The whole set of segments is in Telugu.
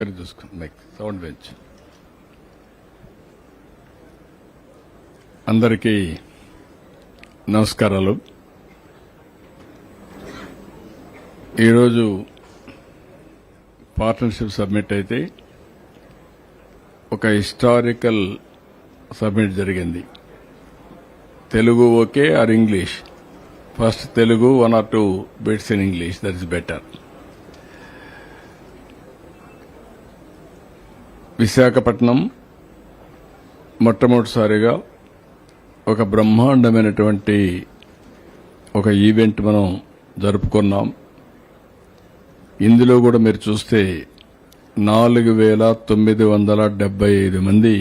సౌండ్ బెంచ్ అందరికీ నమస్కారాలు. ఈరోజు పార్ట్నర్షిప్ సబ్మిట్ అయితే ఒక హిస్టారికల్ సబ్మిట్ జరిగింది. Telugu okay or English? First Telugu, 1 or 2 bits in English, that is better. Visakhapatnam మొట్టమొదటిసారిగా ఒక బ్రహ్మాండమైనటువంటి ఒక ఈవెంట్ మనం జరుపుకున్నాం. ఇందులో కూడా మీరు చూస్తే 4,975 మంది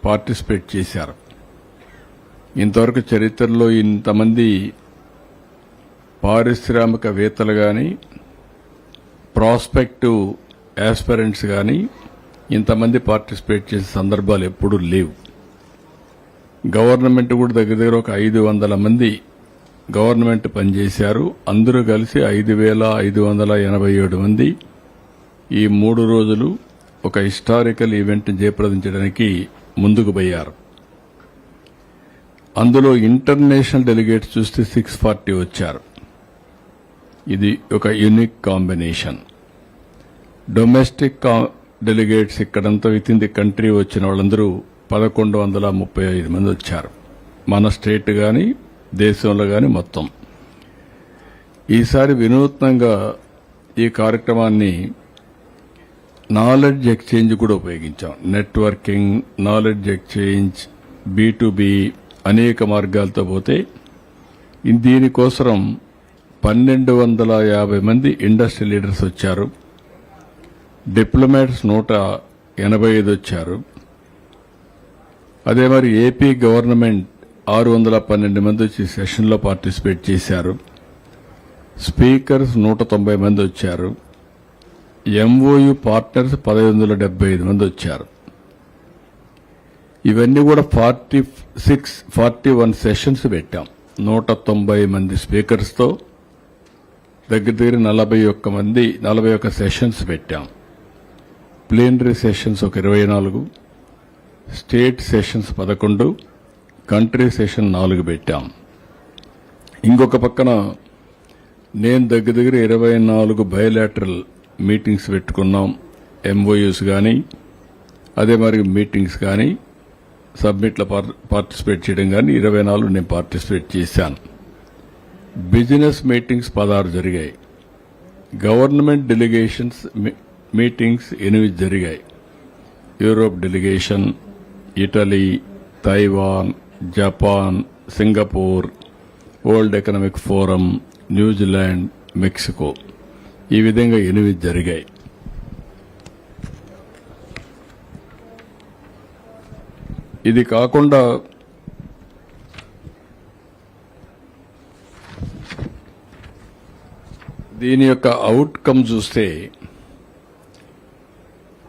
పార్టిసిపేట్ చేశారు. ఇంతవరకు చరిత్రలో ఇంతమంది పారిశ్రామికవేత్తలు కానీ ప్రాస్పెక్టివ్ యాస్పిరెంట్స్ కానీ ఇంతమంది పార్టిసిపేట్ చేసే సందర్భాలు ఎప్పుడూ లేవు. గవర్నమెంట్ కూడా దగ్గర ఒక 500 మంది గవర్నమెంట్ పనిచేశారు. అందరూ కలిసి 5,587 మంది ఈ 3 రోజులు ఒక హిస్టారికల్ ఈవెంట్ జయప్రదించడానికి ముందుకు పోయారు. అందులో ఇంటర్నేషనల్ డెలిగేట్స్ చూస్తే 640 వచ్చారు. ఇది ఒక యూనిక్ కాంబినేషన్. డొమెస్టిక్ డెలిగేట్స్ ఇక్కడంతా విత్ ఇన్ ది కంట్రీ వచ్చిన వాళ్ళందరూ 1,135 మంది వచ్చారు. మన స్టేట్ గాని దేశంలో గాని మొత్తం. ఈసారి వినూత్నంగా ఈ కార్యక్రమాన్ని నాలెడ్జ్ ఎక్స్చేంజ్ కూడా ఉపయోగించాం. నెట్వర్కింగ్, నాలెడ్జ్ ఎక్స్చేంజ్, B2B అనేక మార్గాలతో పోతే దీనికోసం 1,250 మంది ఇండస్ట్రీ లీడర్స్ వచ్చారు. డిప్లొమాట్స్ 185 వచ్చారు. అదే మరి ఏపీ గవర్నమెంట్ 612 మంది వచ్చి సెషన్లో పార్టిసిపేట్ చేశారు. స్పీకర్స్ 190 మంది వచ్చారు. MOU పార్ట్నర్స్ 1,575 మంది వచ్చారు. ఇవన్నీ కూడా 41 సెషన్స్ పెట్టాం. 190 మంది స్పీకర్స్తో దగ్గర 41 సెషన్స్ పెట్టాం. ప్లీనరీ సెషన్స్ ఒక 24, స్టేట్ సెషన్స్ 11, కంట్రీ సెషన్ 4 పెట్టాం. ఇంకొక పక్కన నేను దగ్గర 24 బయోలాటరల్ మీటింగ్స్ పెట్టుకున్నాం. MOUs కానీ అదే మరి మీటింగ్స్ కానీ సబ్మిట్లో పార్టిసిపేట్ చేయడం కానీ 24 నేను పార్టిసిపేట్ చేశాను. బిజినెస్ మీటింగ్స్ 16 జరిగాయి. గవర్నమెంట్ డెలిగేషన్స్ మీటింగ్స్ 8 జరిగాయి. Europe delegation, Italy, Taiwan, Japan, Singapore, world economic forum, New Zealand, Mexico, ఈ విధంగా 8 జరిగాయి. ఇది కాకుండా దీని యొక్క అవుట్కమ్ చూస్తే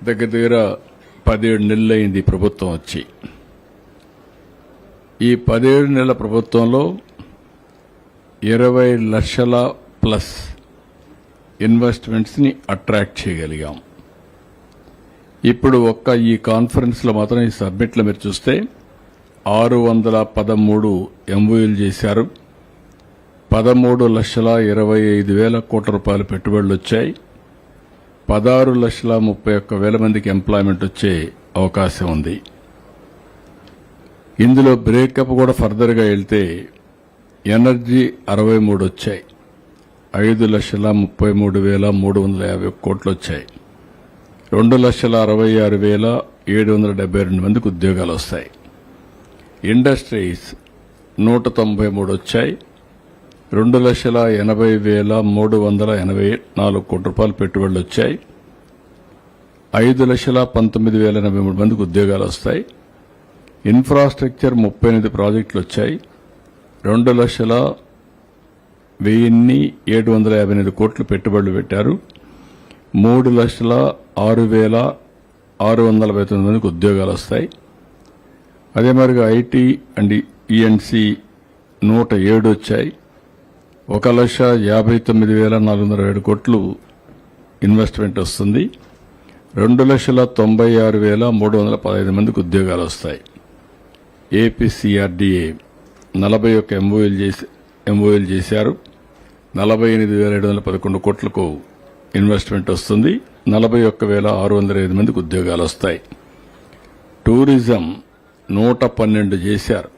దగ్గర 17 నెలలైంది ప్రభుత్వం వచ్చి. ఈ 17 నెలల ప్రభుత్వంలో 20 లక్షల ప్లస్ ఇన్వెస్ట్మెంట్స్ ని అట్రాక్ట్ చేయగలిగాం. ఇప్పుడు ఈ కాన్ఫరెన్స్ లో మాత్రం ఈ సబ్మిట్ లో మీరు చూస్తే 613 MOUలు చేశారు. 13,25,000 కోట్ల రూపాయల పెట్టుబడులు వచ్చాయి. 16,31,000 మందికి ఎంప్లాయ్మెంట్ వచ్చే అవకాశం ఉంది. ఇందులో బ్రేకప్ కూడా ఫర్దర్ గా వెళ్తే ఎనర్జీ 63 వచ్చాయి. 5,33,350 కోట్లు వచ్చాయి. 2,66,772 మందికి ఉద్యోగాలు వస్తాయి. ఇండస్ట్రీస్ 193 వచ్చాయి. 2,80,384 కోట్ల రూపాయలు పెట్టుబడులు వచ్చాయి. 5,19,083 మందికి ఉద్యోగాలు వస్తాయి. ఇన్ఫ్రాస్ట్రక్చర్ 38 ప్రాజెక్టులు వచ్చాయి. 2,01,758 కోట్లు పెట్టుబడులు పెట్టారు. 3,06,649 మందికి ఉద్యోగాలు వస్తాయి. అదే మరిగా ఐటీ అండ్ ENC 107 వచ్చాయి. 1,59,407 కోట్లు ఇన్వెస్ట్మెంట్ వస్తుంది. 2,96,315 మందికి ఉద్యోగాలు వస్తాయి. ఏపీసీఆర్డీఏ 41 ఎంఓయూలు చేశారు. 48,711 కోట్లకు ఇన్వెస్ట్మెంట్ వస్తుంది. 41,605 మందికి ఉద్యోగాలు వస్తాయి. టూరిజం 112 చేశారు.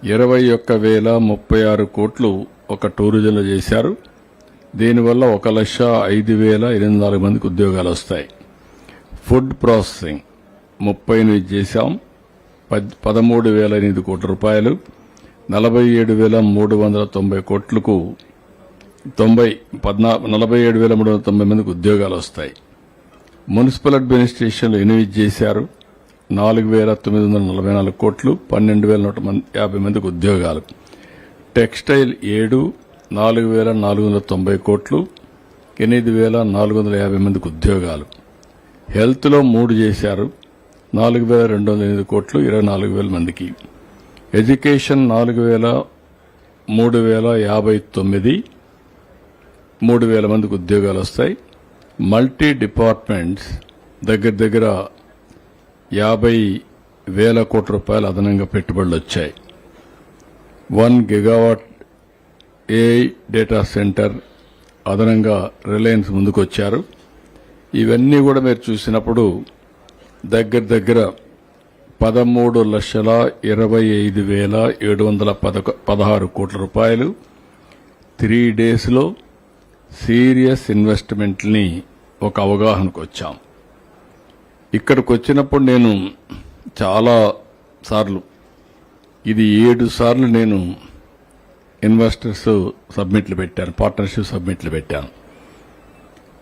21,036 కోట్లు ఒక టూరిజంలో చేశారు. దీనివల్ల 1,05,804 మందికి ఉద్యోగాలు వస్తాయి. ఫుడ్ ప్రాసెసింగ్ 38 చేశాం. 13,008 కోట్ల రూపాయలు. 47,390 కోట్లకు 47,390 మందికి ఉద్యోగాలు వస్తాయి. మున్సిపల్ అడ్మినిస్ట్రేషన్లో 8 చేశారు. 4,944 కోట్లు. 12,150 మందికి ఉద్యోగాలు. టెక్స్టైల్ 7, 4,490 కోట్లు. 8,450 మందికి ఉద్యోగాలు. హెల్త్లో 3 చేశారు. 4,208 కోట్లు. 24,000 మందికి. ఎడ్యుకేషన్ 3,059, 3,000 మందికి ఉద్యోగాలు వస్తాయి. మల్టీ డిపార్ట్మెంట్స్ దగ్గర 50,000 కోట్ల రూపాయలు అదనంగా పెట్టుబడులు వచ్చాయి. 1 గిగావాట్ ఏఐ డేటా సెంటర్ అదనంగా రిలయన్స్ ముందుకొచ్చారు. ఇవన్నీ కూడా మీరు చూసినప్పుడు దగ్గర 13,25,716 కోట్ల రూపాయలు 3 డేస్లో సీరియస్ ఇన్వెస్ట్మెంట్ని ఒక అవగాహనకు వచ్చాం. ఇక్కడికి వచ్చినప్పుడు నేను చాలా సార్లు, ఇది 7 సార్లు నేను ఇన్వెస్టర్స్ సబ్మిట్లు పెట్టాను, పార్ట్నర్షిప్ సబ్మిట్లు పెట్టాను.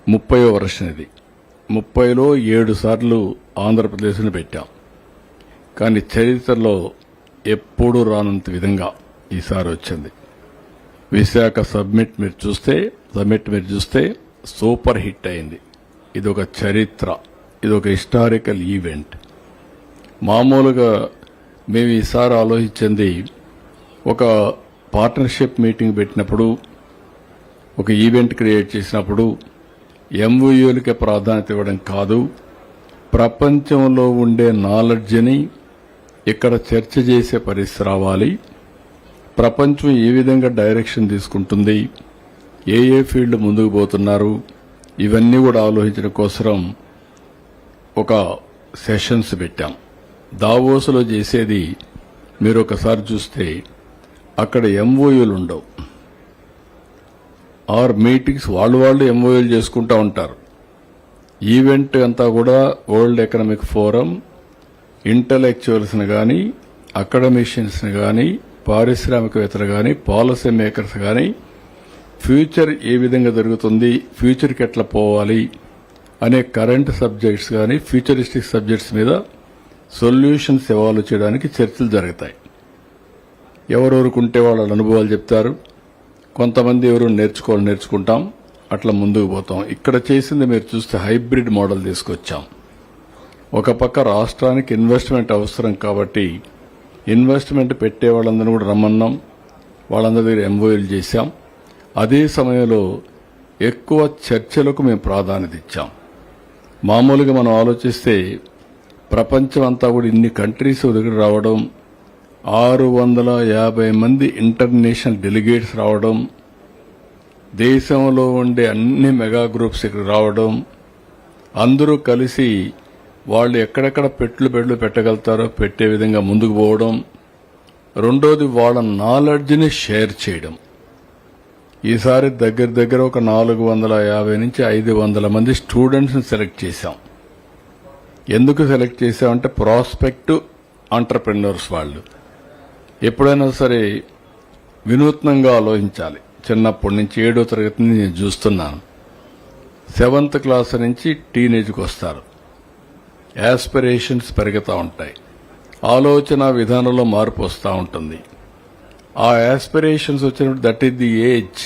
30వ వర్షం ఇది. 30లో 7 సార్లు ఆంధ్రప్రదేశ్ని పెట్టాం. కానీ చరిత్రలో ఎప్పుడూ రానంత విధంగా ఈసారి వచ్చింది. విశాఖ సబ్మిట్ మీరు చూస్తే సూపర్ హిట్ అయింది. ఇది ఒక చరిత్ర, ఇది ఒక హిస్టారికల్ ఈవెంట్. మామూలుగా మేము ఈసారి ఆలోచించింది, ఒక పార్ట్నర్షిప్ మీటింగ్ పెట్టినప్పుడు, ఒక ఈవెంట్ క్రియేట్ చేసినప్పుడు ఎంఓయూలకే ప్రాధాన్యత ఇవ్వడం కాదు, ప్రపంచంలో ఉండే నాలెడ్జ్ని ఇక్కడ చర్చ చేసే పరిస్థితి రావాలి. ప్రపంచం ఏ విధంగా డైరెక్షన్ తీసుకుంటుంది, ఏ ఫీల్డ్ ముందుకు పోతున్నారు, ఇవన్నీ కూడా ఆలోచించడం కోసం ఒక సెషన్స్ పెట్టాం. దావోస్లో చేసేది మీరు ఒకసారి చూస్తే అక్కడ ఎంఓయూలు ఉండవు. మీటింగ్స్ వాళ్ళు ఎంఓయూలు చేసుకుంటూ ఉంటారు. ఈవెంట్ అంతా కూడా వరల్డ్ ఎకనామిక్ ఫోరం, ఇంటలెక్చువల్స్ని కానీ, అకాడమిషియన్స్ని కానీ, పారిశ్రామికవేత్తలు కానీ, పాలసీ మేకర్స్ కానీ, ఫ్యూచర్ ఏ విధంగా జరుగుతుంది, ఫ్యూచర్కి ఎట్లా పోవాలి అనే కరెంట్ సబ్జెక్ట్స్ కానీ, ఫ్యూచరిస్టిక్ సబ్జెక్ట్స్ మీద సొల్యూషన్స్ ఎవాల్వ్ చేయడానికి చర్చలు జరుగుతాయి. ఎవరెవరుకుంటే వాళ్ళ అనుభవాలు చెప్తారు. కొంతమంది ఎవరు నేర్చుకుంటాం, అట్లా ముందుకు పోతాం. ఇక్కడ చేసింది మీరు చూస్తే హైబ్రిడ్ మోడల్ తీసుకొచ్చాం. ఒక పక్క రాష్ట్రానికి ఇన్వెస్ట్మెంట్ అవసరం కాబట్టి ఇన్వెస్ట్మెంట్ పెట్టే వాళ్ళందరూ కూడా రమ్మన్నాం. వాళ్ళందరి దగ్గర ఎంఓయూలు చేశాం. అదే సమయంలో ఎక్కువ చర్చలకు మేము ప్రాధాన్యత ఇచ్చాం. మామూలుగా మనం ఆలోచిస్తే ప్రపంచం అంతా కూడా ఇన్ని కంట్రీస్ దగ్గర రావడం, 650 మంది ఇంటర్నేషనల్ డెలిగేట్స్ రావడం, దేశంలో ఉండే అన్ని మెగా గ్రూప్స్ ఇక్కడ రావడం, అందరూ కలిసి వాళ్ళు ఎక్కడెక్కడ పెట్టుబడులు పెట్టగలుగుతారో పెట్టే విధంగా ముందుకు పోవడం, రెండోది వాళ్ళ నాలెడ్జ్ని షేర్ చేయడం. ఈసారి దగ్గర ఒక 450 నుంచి 500 మంది స్టూడెంట్స్ని సెలెక్ట్ చేశాం. ఎందుకు సెలెక్ట్ చేశామంటే ప్రాస్పెక్టివ్ ఆంటర్ప్రెన్యూర్స్ వాళ్ళు ఎప్పుడైనా సరే వినూత్నంగా ఆలోచించాలి. చిన్నప్పటి నుంచి 7వ తరగతి నుంచి నేను చూస్తున్నాను. 7th క్లాస్ నుంచి టీనేజ్కి వస్తారు. యాస్పిరేషన్స్ పెరుగుతూ ఉంటాయి. ఆలోచన విధానంలో మార్పు వస్తూ ఉంటుంది. ఆ యాస్పిరేషన్స్ వచ్చినప్పుడు దట్ ఈస్ ది ఏజ్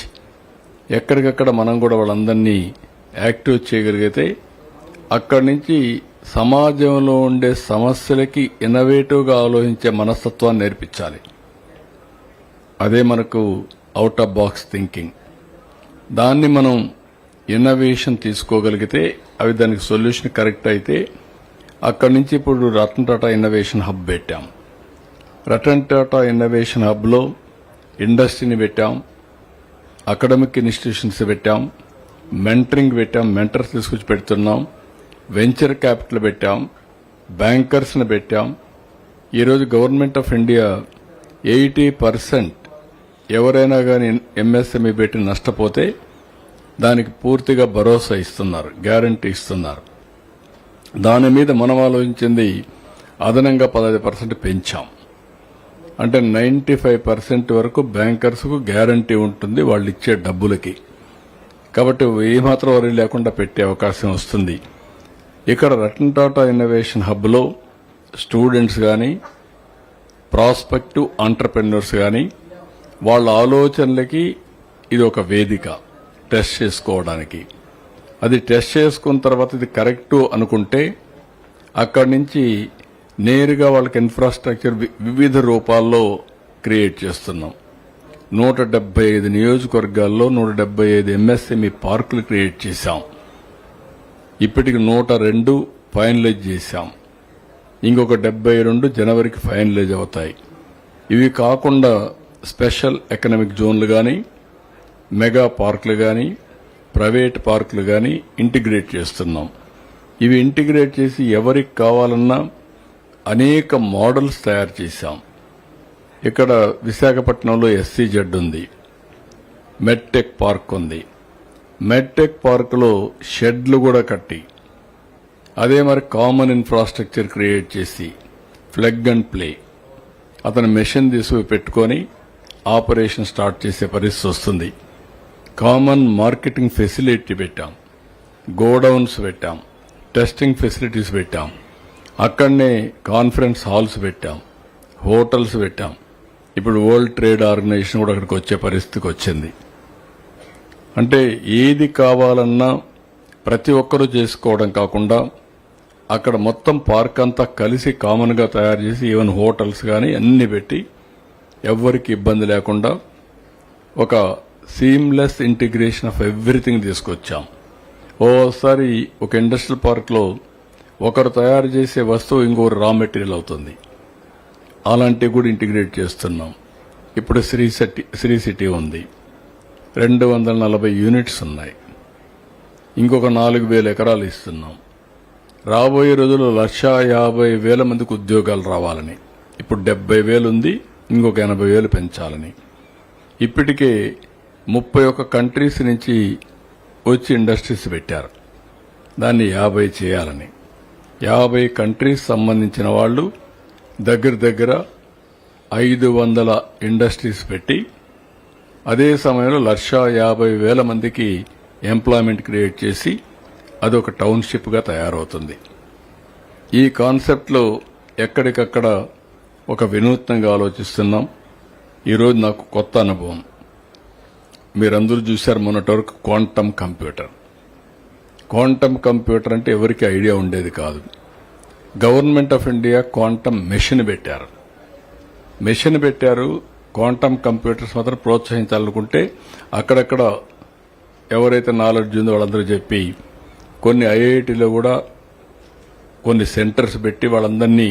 ఎక్కడికక్కడ మనం కూడా వాళ్ళందరినీ యాక్టివ్ చేయగలిగితే అక్కడి నుంచి సమాజంలో ఉండే సమస్యలకి ఇన్నోవేటివ్గా ఆలోచించే మనస్తత్వాన్ని నేర్పించాలి. అదే మనకు అవుట్ ఆఫ్ బాక్స్ థింకింగ్. దాన్ని మనం ఇన్నోవేషన్ తీసుకోగలిగితే అవి దానికి సొల్యూషన్ కరెక్ట్ అయితే అక్కడి నుంచి ఇప్పుడు రతన్ టాటా ఇన్నోవేషన్ హబ్ పెట్టాం. రతన్ టాటా ఇన్నోవేషన్ హబ్లో ఇండస్ట్రీని పెట్టాం, అకాడమిక్ ఇన్స్టిట్యూషన్స్ పెట్టాం, మెంటరింగ్ పెట్టాం, మెంటర్స్ తీసుకొచ్చి పెడుతున్నాం, వెంచర్ క్యాపిటల్ పెట్టాం, బ్యాంకర్స్ని పెట్టాం. ఈరోజు గవర్నమెంట్ ఆఫ్ ఇండియా 80% ఎవరైనా కానీ ఎంఎస్ఎంఈ పెట్టి నష్టపోతే దానికి పూర్తిగా భరోసా ఇస్తున్నారు, గ్యారంటీ ఇస్తున్నారు. దాని మీద మనం ఆలోచించింది అదనంగా 15% పెంచాం. అంటే 95% వరకు బ్యాంకర్స్కు గ్యారంటీ ఉంటుంది వాళ్ళు ఇచ్చే డబ్బులకి. కాబట్టి ఏమాత్రం వరి లేకుండా పెట్టే అవకాశం వస్తుంది. ఇక్కడ రతన్ టాటా ఇన్నోవేషన్ హబ్లో స్టూడెంట్స్ కానీ, ప్రాస్పెక్టివ్ ఆంటర్ప్రెన్యూర్స్ కానీ వాళ్ళ ఆలోచనలకి ఇది ఒక వేదిక టెస్ట్ చేసుకోవడానికి. అది టెస్ట్ చేసుకున్న తర్వాత ఇది కరెక్టు అనుకుంటే అక్కడి నుంచి నేరుగా వాళ్ళకి ఇన్ఫ్రాస్ట్రక్చర్ వివిధ రూపాల్లో క్రియేట్ చేస్తున్నాం. 175 నియోజకవర్గాల్లో 175 ఎంఎస్ఎంఈ పార్కులు క్రియేట్ చేశాం. ఇప్పటికి 102 ఫైనలైజ్ చేశాం. ఇంకొక 72 జనవరికి ఫైనలైజ్ అవుతాయి. ఇవి కాకుండా స్పెషల్ ఎకనామిక్ జోన్లు కానీ, మెగా పార్కులు కానీ, ప్రైవేట్ పార్కులు కానీ ఇంటిగ్రేట్ చేస్తున్నాం. ఇవి ఇంటిగ్రేట్ చేసి ఎవరికి కావాలన్నా అనేక మోడల్స్ తయారు చేశాం. ఇక్కడ విశాఖపట్నంలో ఎస్సీజెడ్ ఉంది, మెడ్టెక్ పార్క్ ఉంది. మెడ్టెక్ పార్కులో షెడ్లు కూడా కట్టి అదే మరి కామన్ ఇన్ఫ్రాస్ట్రక్చర్ క్రియేట్ చేసి ప్లగ్ అండ్ ప్లే అతను మెషిన్ తీసుకు పెట్టుకొని ఆపరేషన్ స్టార్ట్ చేసే పరిస్థితి వస్తుంది. కామన్ మార్కెటింగ్ ఫెసిలిటీ పెట్టాం, గోడౌన్స్ పెట్టాం, టెస్టింగ్ ఫెసిలిటీస్ పెట్టాం, అక్కడనే కాన్ఫరెన్స్ హాల్స్ పెట్టాం, హోటల్స్ పెట్టాం. ఇప్పుడు వరల్డ్ ట్రేడ్ ఆర్గనైజేషన్ కూడా అక్కడికి వచ్చే పరిస్థితికి వచ్చింది. అంటే ఏది కావాలన్నా ప్రతి ఒక్కరూ చేసుకోవడం కాకుండా అక్కడ మొత్తం పార్క్ అంతా కలిసి కామన్గా తయారు చేసి ఈవెన్ హోటల్స్ కానీ అన్ని పెట్టి ఎవ్వరికి ఇబ్బంది లేకుండా ఒక సీమ్లెస్ ఇంటిగ్రేషన్ ఆఫ్ ఎవ్రీథింగ్ తీసుకొచ్చాం. ఓసారి ఒక ఇండస్ట్రియల్ పార్క్లో ఒకరు తయారు చేసే వస్తువు ఇంకొకరు రా మెటీరియల్ అవుతుంది. అలాంటివి కూడా ఇంటిగ్రేట్ చేస్తున్నాం. ఇప్పుడు శ్రీ సిటీ ఉంది, 240 యూనిట్స్ ఉన్నాయి. ఇంకొక 4,000 ఎకరాలు ఇస్తున్నాం. రాబోయే రోజుల్లో 1,50,000 మందికి ఉద్యోగాలు రావాలని, ఇప్పుడు 70,000 ఉంది, ఇంకొక 80,000 పెంచాలని. ఇప్పటికే 31 కంట్రీస్ నుంచి వచ్చి ఇండస్ట్రీస్ పెట్టారు. దాన్ని 50 చేయాలని 50 కంట్రీస్ సంబంధించిన వాళ్ళు దగ్గర 500 ఇండస్ట్రీస్ పెట్టి అదే సమయంలో 1,50,000 మందికి ఎంప్లాయ్మెంట్ క్రియేట్ చేసి అదొక టౌన్షిప్ గా తయారవుతుంది. ఈ కాన్సెప్ట్లో ఎక్కడికక్కడ ఒక వినూత్నంగా ఆలోచిస్తున్నాం. ఈరోజు నాకు కొత్త అనుభవం. మీరందరూ చూశారు మొన్నటి వరకు క్వాంటమ్ కంప్యూటర్. క్వాంటమ్ కంప్యూటర్ అంటే ఎవరికి ఐడియా ఉండేది కాదు. Government of India quantum machine పెట్టారు. క్వాంటమ్ కంప్యూటర్స్ మాత్రం ప్రోత్సహించాలనుకుంటే అక్కడక్కడ ఎవరైతే నాలెడ్జ్ ఉందో వాళ్ళందరూ చెప్పి కొన్ని ఐఐటీలో కూడా కొన్ని సెంటర్స్ పెట్టి వాళ్ళందరినీ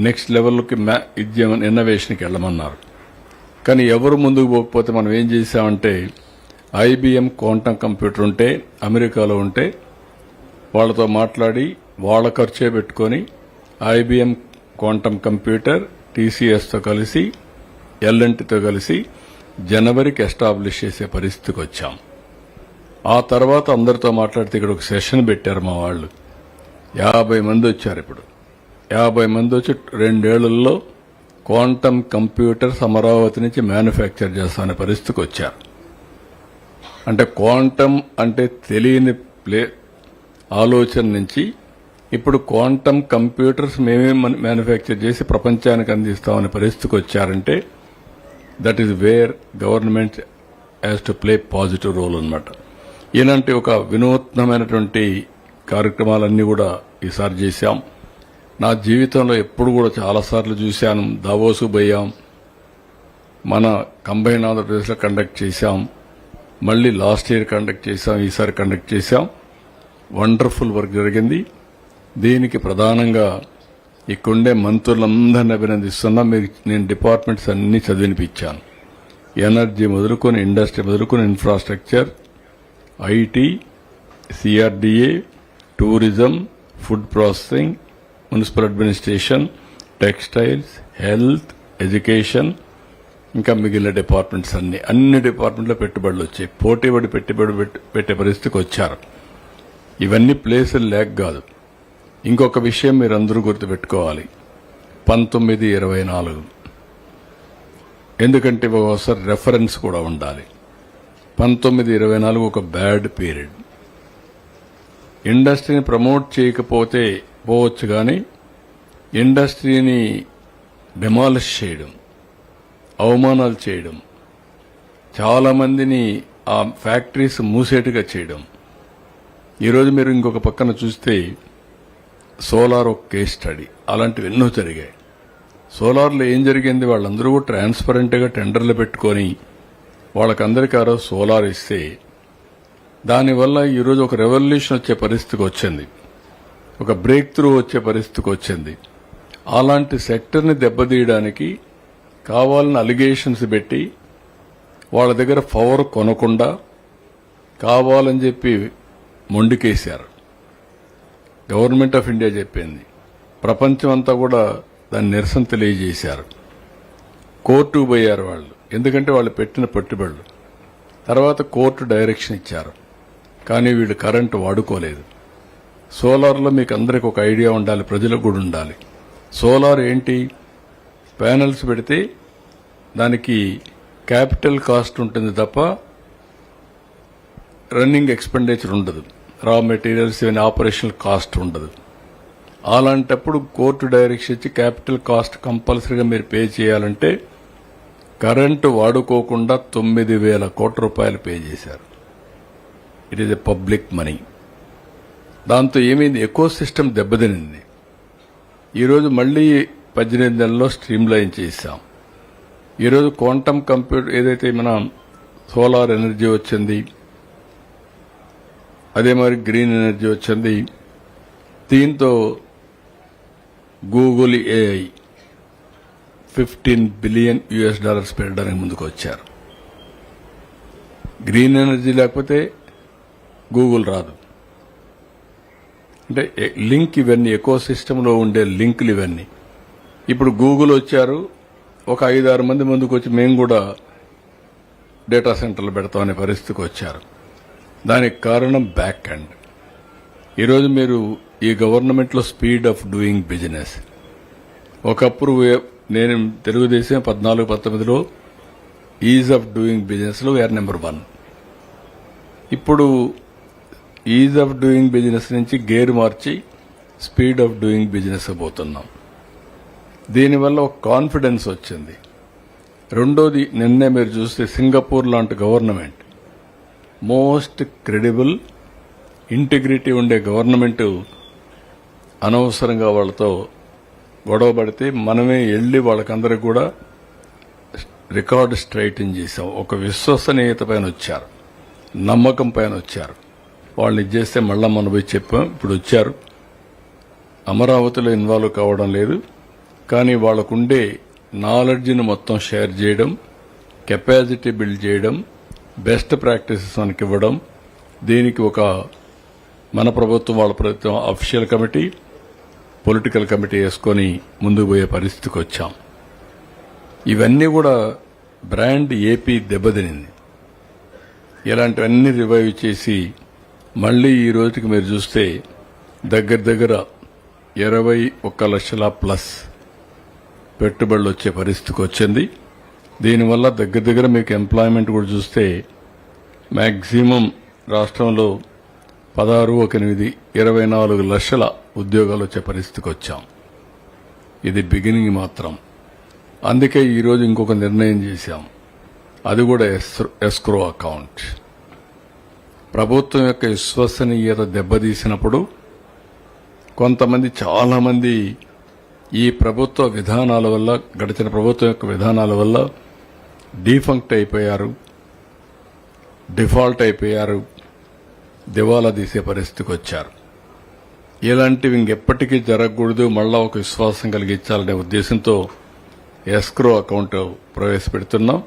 నెక్స్ట్ లెవెల్కి ఇన్నోవేషన్కి వెళ్ళమన్నారు. కానీ ఎవరు ముందుకు పోకపోతే మనం ఏం చేశామంటే ఐబీఎం క్వాంటమ్ కంప్యూటర్ ఉంటే అమెరికాలో ఉంటే వాళ్ళతో మాట్లాడి వాళ్ళ ఖర్చే పెట్టుకొని ఐబీఎం క్వాంటమ్ కంప్యూటర్ టీసీఎస్తో కలిసి ఎల్ఎన్టీతో కలిసి జనవరికి ఎస్టాబ్లిష్ చేసే పరిస్థితికి వచ్చాం. ఆ తర్వాత అందరితో మాట్లాడితే ఇక్కడ ఒక సెషన్ పెట్టారు మా వాళ్ళు. 50 మంది వచ్చారు. ఇప్పుడు 50 మంది వచ్చి 2 ఏళ్లలో క్వాంటమ్ కంప్యూటర్స్ అమరావతి నుంచి మ్యానుఫ్యాక్చర్ చేస్తామనే పరిస్థితికి వచ్చారు. అంటే క్వాంటమ్ అంటే తెలియని ఆలోచన నుంచి ఇప్పుడు క్వాంటమ్ కంప్యూటర్స్ మేమే మ్యానుఫ్యాక్చర్ చేసి ప్రపంచానికి అందిస్తామనే పరిస్థితికి వచ్చారంటే that is where government has to play positive role అన్నమాట. ఇలాంటి ఒక వినూత్నమైనటువంటి కార్యక్రమాలన్నీ కూడా ఈసారి చేశాం. నా జీవితంలో ఎప్పుడు కూడా చాలాసార్లు చూశాను. దావోసు పోయాం, మన కంబైన్ ఆంధ్రప్రదేశ్లో కండక్ట్ చేశాం, మళ్ళీ లాస్ట్ ఇయర్ కండక్ట్ చేశాం, ఈసారి కండక్ట్ చేశాం. వండర్ఫుల్ వర్క్ జరిగింది. దీనికి ప్రధానంగా ఇక్కడుండే మంత్రులందరినీ అభినందిస్తున్నా. నేను డిపార్ట్మెంట్స్ అన్ని చదివినిపించాను. ఎనర్జీ మొదలుకొని, ఇండస్ట్రీ మొదలుకొని, infrastructure, IT, CRDA, tourism, food processing, municipal administration, textiles, health, education, ఇంకా మిగిలిన డిపార్ట్మెంట్స్ అన్ని డిపార్ట్మెంట్లో పెట్టుబడులు వచ్చాయి. పోటీపడి పెట్టుబడి పెట్టే పరిస్థితికి వచ్చారు. ఇవన్నీ ప్లేసులు లేక కాదు. ఇంకొక విషయం మీరు అందరూ గుర్తుపెట్టుకోవాలి. 1924, ఎందుకంటే ఒకసారి రెఫరెన్స్ కూడా ఉండాలి. 1924 ఒక బ్యాడ్ పీరియడ్. ఇండస్ట్రీని ప్రమోట్ చేయకపోతే పోవచ్చు, కానీ ఇండస్ట్రీని డిమాలిష్ చేయడం, అవమానాలు చేయడం, చాలా మందిని ఆ ఫ్యాక్టరీస్ మూసేట్టుగా చేయడం. ఈరోజు మీరు ఇంకొక పక్కన చూస్తే సోలార్ ఒక కేస్ స్టడీ. అలాంటివి ఎన్నో జరిగాయి. సోలార్లో ఏం జరిగింది, వాళ్ళందరూ కూడా ట్రాన్స్పరెంట్గా టెండర్లు పెట్టుకొని వాళ్ళకందరికీ ఆ రోజు సోలార్ ఇస్తే దానివల్ల ఈరోజు ఒక రెవల్యూషన్ వచ్చే పరిస్థితికి వచ్చింది, ఒక బ్రేక్ త్రూ వచ్చే పరిస్థితికి వచ్చింది. అలాంటి సెక్టర్ని దెబ్బతీయడానికి కావాలని అలిగేషన్స్ పెట్టి వాళ్ళ దగ్గర పవర్ కొనకుండా కావాలని చెప్పి మొండికేశారు. గవర్నమెంట్ ఆఫ్ ఇండియా చెప్పింది, ప్రపంచం అంతా కూడా దాన్ని నిరసన తెలియజేశారు. కోర్టుకు పోయారు వాళ్ళు, ఎందుకంటే వాళ్ళు పెట్టిన పెట్టుబడులు. తర్వాత కోర్టు డైరెక్షన్ ఇచ్చారు, కానీ వీళ్ళు కరెంటు వాడుకోలేదు. సోలార్లో మీకు అందరికి ఒక ఐడియా ఉండాలి, ప్రజలకు కూడా ఉండాలి. సోలార్ ఏంటి, ప్యానెల్స్ పెడితే దానికి క్యాపిటల్ కాస్ట్ ఉంటుంది తప్ప రన్నింగ్ ఎక్స్పెండిచర్ ఉండదు, రా మెటీరియల్స్ ఇవన్నీ ఆపరేషనల్ కాస్ట్ ఉండదు. అలాంటప్పుడు కోర్టు డైరెక్షన్ ఇచ్చి క్యాపిటల్ కాస్ట్ కంపల్సరీగా మీరు పే చేయాలంటే కరెంటు వాడుకోకుండా 9,000 కోట్ల రూపాయలు పే చేశారు. It is a public money. దాంతో ఏమైంది, ఎకో సిస్టమ్ దెబ్బతినింది. ఈరోజు మళ్లీ 18 నెలల్లో స్ట్రీమ్ లైన్ చేశాం. ఈరోజు క్వాంటమ్ కంప్యూటర్ ఏదైతే మన సోలార్ ఎనర్జీ వచ్చింది, అదే మరి గ్రీన్ ఎనర్జీ వచ్చింది. దీంతో గూగుల్ ఏఐ $15 బిలియన్ పెట్టడానికి ముందుకు వచ్చారు. గ్రీన్ ఎనర్జీ లేకపోతే గూగుల్ రాదు. అంటే లింక్ ఇవన్నీ ఎకో సిస్టంలో ఉండే లింకులు ఇవన్నీ. ఇప్పుడు గూగుల్ వచ్చారు, ఒక 5-6 మంది ముందుకు వచ్చి మేము కూడా డేటా సెంటర్లు పెడతామనే పరిస్థితికి వచ్చారు. దానికి కారణం బ్యాక్ ఎండ్. ఈరోజు మీరు ఈ గవర్నమెంట్లో స్పీడ్ ఆఫ్ డూయింగ్ బిజినెస్. ఒకప్పుడు నేను తెలుగుదేశం 14-19లో ఈజ్ ఆఫ్ డూయింగ్ బిజినెస్లో వీఆర్ నెంబర్ 1. ఇప్పుడు ఈజ్ ఆఫ్ డూయింగ్ బిజినెస్ నుంచి gear March speed of doing business పోతున్నాం. దీనివల్ల ఒక కాన్ఫిడెన్స్ వచ్చింది. రెండోది, నిన్నే మీరు చూస్తే సింగపూర్ లాంటి గవర్నమెంట్, మోస్ట్ క్రెడిబుల్, ఇంటిగ్రిటీ ఉండే గవర్నమెంట్ అనవసరంగా వాళ్ళతో గొడవ పడితే మనమే వెళ్లి వాళ్ళకందరికి కూడా రికార్డు స్ట్రైటన్ చేశాం. ఒక విశ్వసనీయత పైన వచ్చారు, నమ్మకం పైన వచ్చారు. వాళ్ళని చేస్తే మళ్ళా మనం పోయి చెప్పాం. ఇప్పుడు వచ్చారు, అమరావతిలో ఇన్వాల్వ్ కావడం లేదు, కానీ వాళ్ళకుండే నాలెడ్జ్ని మొత్తం షేర్ చేయడం, కెపాసిటీ బిల్డ్ చేయడం, బెస్ట్ ప్రాక్టీసెస్ మనకి ఇవ్వడం. దీనికి ఒక మన ప్రభుత్వం, వాళ్ళ ప్రభుత్వం అఫీషియల్ కమిటీ, పొలిటికల్ కమిటీ వేసుకొని ముందుకు పోయే పరిస్థితికి వచ్చాం. ఇవన్నీ కూడా బ్రాండ్ ఏపీ దెబ్బతినింది. ఇలాంటివన్నీ రివైవ్ చేసి మళ్లీ ఈ రోజుకి మీరు చూస్తే దగ్గర 21 లక్షల ప్లస్ పెట్టుబడులు వచ్చే పరిస్థితికి వచ్చింది. దీనివల్ల దగ్గర మీకు ఎంప్లాయ్మెంట్ కూడా చూస్తే మ్యాక్సిమం రాష్ట్రంలో 16-8 24 లక్షల ఉద్యోగాలు వచ్చే పరిస్థితికి వచ్చాం. ఇది బిగినింగ్ మాత్రం. అందుకే ఈరోజు ఇంకొక నిర్ణయం చేశాం, అది కూడా ఎస్క్రో అకౌంట్. ప్రభుత్వం యొక్క విశ్వసనీయత దెబ్బతీసినప్పుడు కొంతమంది, చాలా మంది ఈ ప్రభుత్వ విధానాల వల్ల, గడిచిన ప్రభుత్వం యొక్క విధానాల వల్ల డీఫంక్ట్ అయిపోయారు. డిఫాల్ట్ అయిపోయారు, దివాలా తీసే పరిస్థితికి వచ్చారు. ఇలాంటివి ఇంకెప్పటికీ జరగకూడదు, మళ్ళా ఒక విశ్వాసం కలిగించాలనే ఉద్దేశంతో ఎస్క్రో అకౌంట్ ప్రవేశపెడుతున్నాం.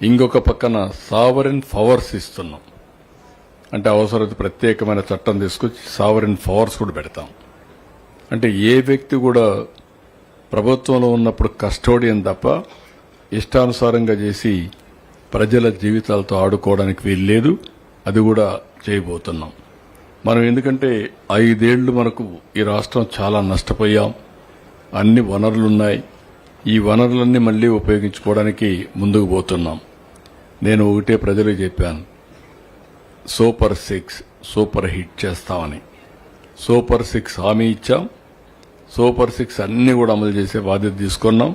ఇంకొక పక్కన సావరిన్ పవర్స్ ఇస్తున్నాం. అంటే అవసరత ప్రత్యేకమైన చట్టం తీసుకొచ్చి సావరిన్ పవర్స్ కూడా పెడతాం. అంటే ఏ వ్యక్తి కూడా ప్రభుత్వంలో ఉన్నప్పుడు కస్టోడియన్ తప్ప ఇష్టానుసారంగా చేసి ప్రజల జీవితాలతో ఆడుకోవడానికి వీల్లేదు. అది కూడా చేయబోతున్నాం మనం. ఎందుకంటే 5 ఏళ్లు మనకు ఈ రాష్ట్రం చాలా నష్టపోయాం. అన్ని వనరులున్నాయి. ఈ వనరులన్నీ మళ్లీ ఉపయోగించుకోవడానికి ముందుకు పోతున్నాం. నేను ఒకటే ప్రజలకు చెప్పాను, సూపర్ 6 సూపర్ హిట్ చేస్తామని. సూపర్ 6 హామీ ఇచ్చాం. సూపర్ 6 అన్ని కూడా అమలు చేసే బాధ్యత తీసుకున్నాం.